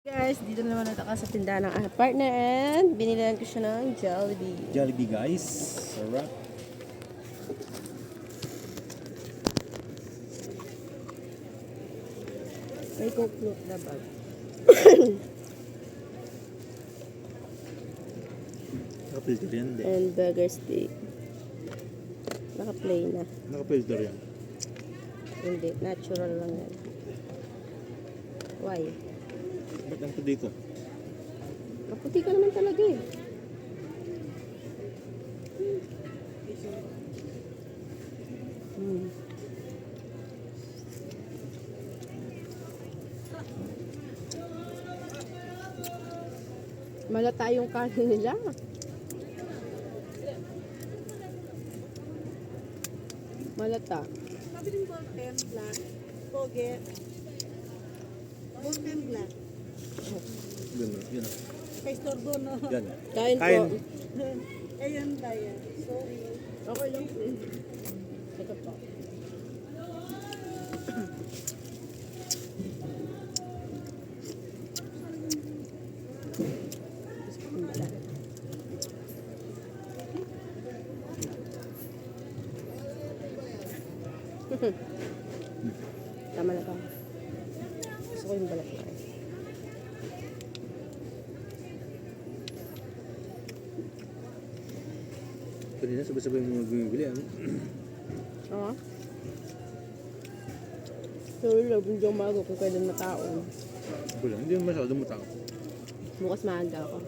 Guys, dito na naman ako sa tindahan ng aking partner and binilan ko siya ng Jollibee. Jollibee guys, sarap. May coke float na bag. Naka-filter yan, hindi. And burger steak. Naka-play na. Naka-filter yan. Hindi, natural lang yan. Why? Ba't ang puti ko? Maputi ka naman talaga eh. Hmm. Malata yung kanin nila. Malata. Sabi ng Golden Black, Poge, Golden Black, Yun, yun. kay Storbo, no? Yan. Kain po. Kain. Ayun ba yan? Sorry. Okay lang po. Ito po. Tama na to. Gusto ko yung balat na eh. Kanina sabay-sabay mga bumibili. Ano? Oo. Sorry lang, hindi ako maaga kung kailan na tao. Wala, hindi mo masyadong matao. Bukas maaga ako.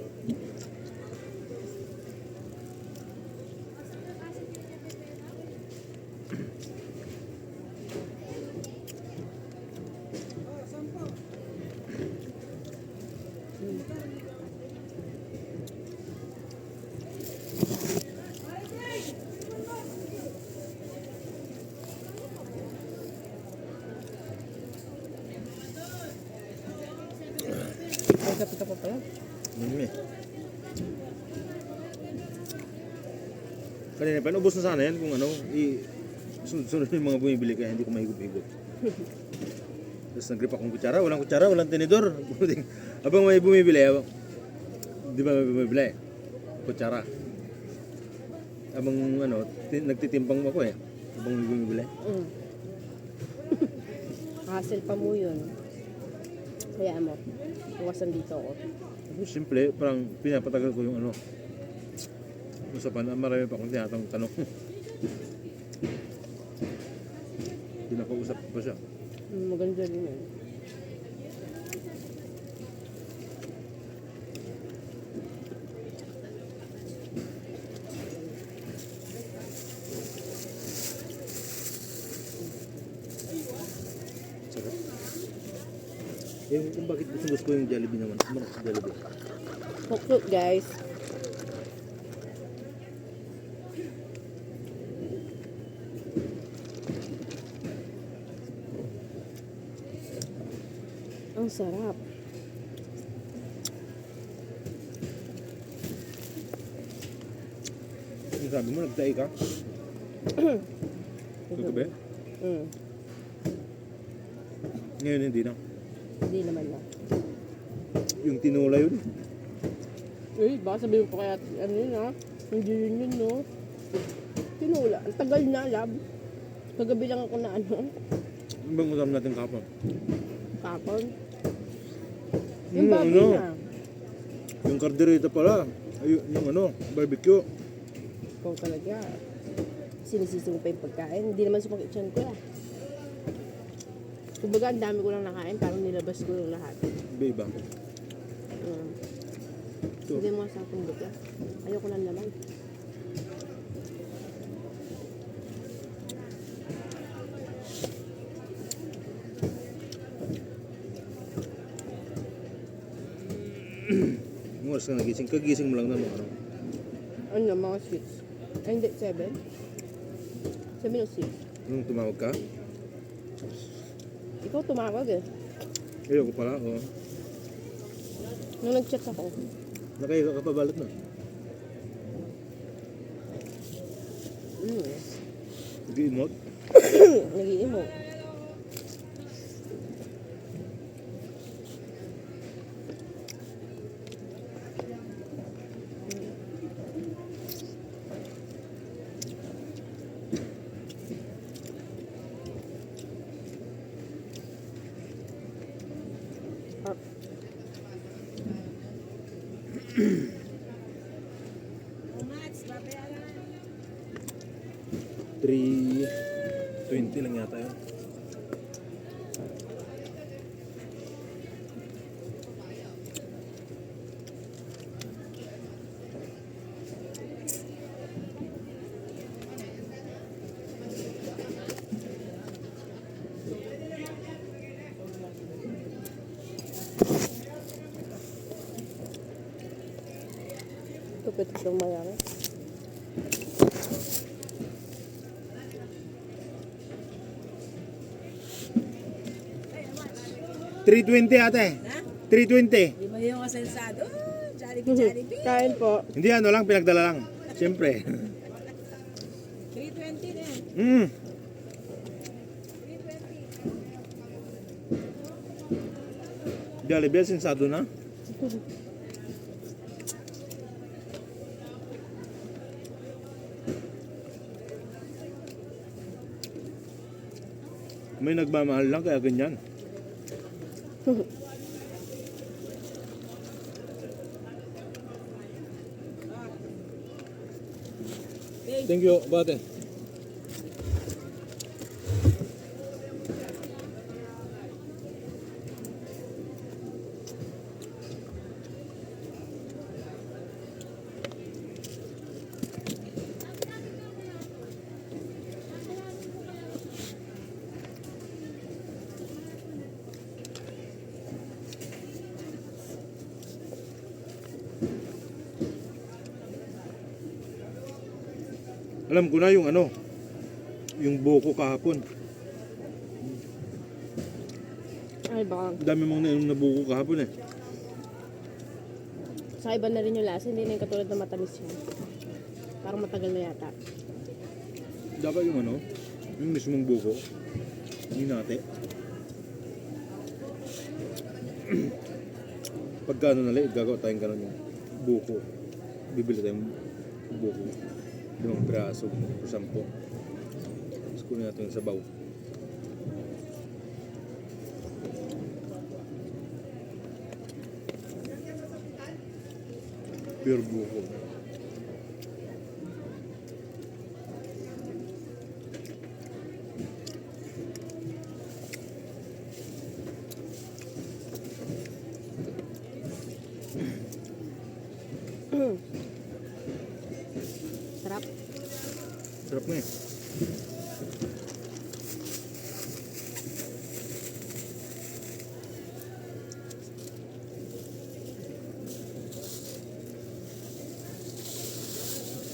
Ay, kapit ka pa pala. Ano eh. Kanina pa, ubos na sana yan kung ano, sunod-sunod yung mga bumibili kaya hindi ko mahigop-higop. Tapos nag-grip akong kutsara, walang tinidor. Abang may bumibili, di ba may bumibili? Kutsara. Abang ano, nagtitimpang ako eh. Abang may bumibili. Hassle pa mo yun. Kaya mo, bukasan dito ako. Simple, parang pinapatagal ko yung ano. Usapan, marami pa akong tanong. Pinapa-usap pa siya. Maganda rin yun. Sarap. Kung bakit gusto ko yung Jollibee naman. Sumarap sa Jollibee. Cook fruit, guys. Ang sarap. Yung sabi mo, nagtae ka? Kagabi? Ngayon hindi na. Hindi naman na. Yung tinola yun. Eh, baka sabihin ko kaya, ano yun ha? Hindi yun, no? Tinula. Ang tagal na, lab. Kagabi lang ako na ano. Ano bang ulam natin kapon? Kapon. Yung baboy na. Yung kardereta pala. Ay, yung ano, barbecue. Ikaw talaga. Sinisisi mo pa yung pagkain. Hindi naman sumakit siyan ko ya. Kumbaga, ang dami ko lang nakain. Parang nilabas ko yung lahat. Iba. Ito. Hindi mo sa pundok ya. Ayoko lang naman. Yung oras ka nagising, kagising mo lang na ano. Ano, mga 6. Ay, hindi, 7. 7 o 6. Nung tumawag ka, Ikaw tumawag eh. ayoko pala, Nung nag-chat ako. Nakaiga ka pa balot na. Nag-i-emote? Nag-i-emo. How much? Babayaran. 320 lang yata yun. Kapit siyang mayari. $320 ate. Ha? 320. Di mo yung asensado. Jollibee, Jollibee. Kain po. Hindi ano lang, pinagdala lang. Siyempre. 320 na. Mm. 320. Jollibee, sensado na. May nagmamahal lang kaya ganyan. Thank you, bate. Alam ko na yung ano, yung buko kahapon. Ay, baka. Ang dami mong nainom na buko kahapon eh. Sa iba na rin yung lasa. Hindi na yung katulad na matamis yun. Parang matagal na yata. Dapat yung ano, yung mismong buko. Hindi nate. Pagka ano nalit, gagawa tayong gano'n yung buko. Bibili tayong buko. 5 piraso o 10. Tapos kunin natin yung sabaw. Pure buko. Sarap. Sarap na eh.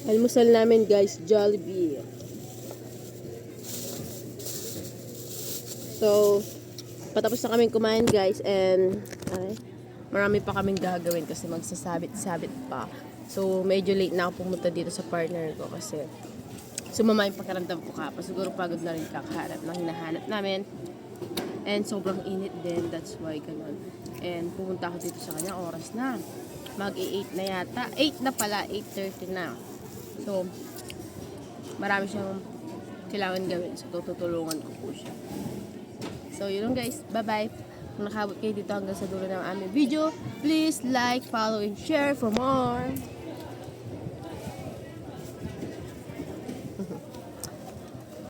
Almusal namin guys, Jollibee. So, patapos na kaming kumain guys and marami pa kaming gagawin kasi magsasabit-sabit pa. So, medyo late na ako pumunta dito sa partner ko kasi sumama yung pakiramdam ko kapag siguro pagod na rin kakaharap ng hinahanap namin. And sobrang init din, that's why ganun. And pumunta ako dito sa kanya, oras na. Mag-8 na yata. 8 na pala, 8:30 na. So, marami siyang kailangan gawin. So, tutulungan ko po siya. So, yun lang guys. Bye-bye. Kung nakabot kayo dito hanggang sa dulo ng aming video, please like, follow, and share for more.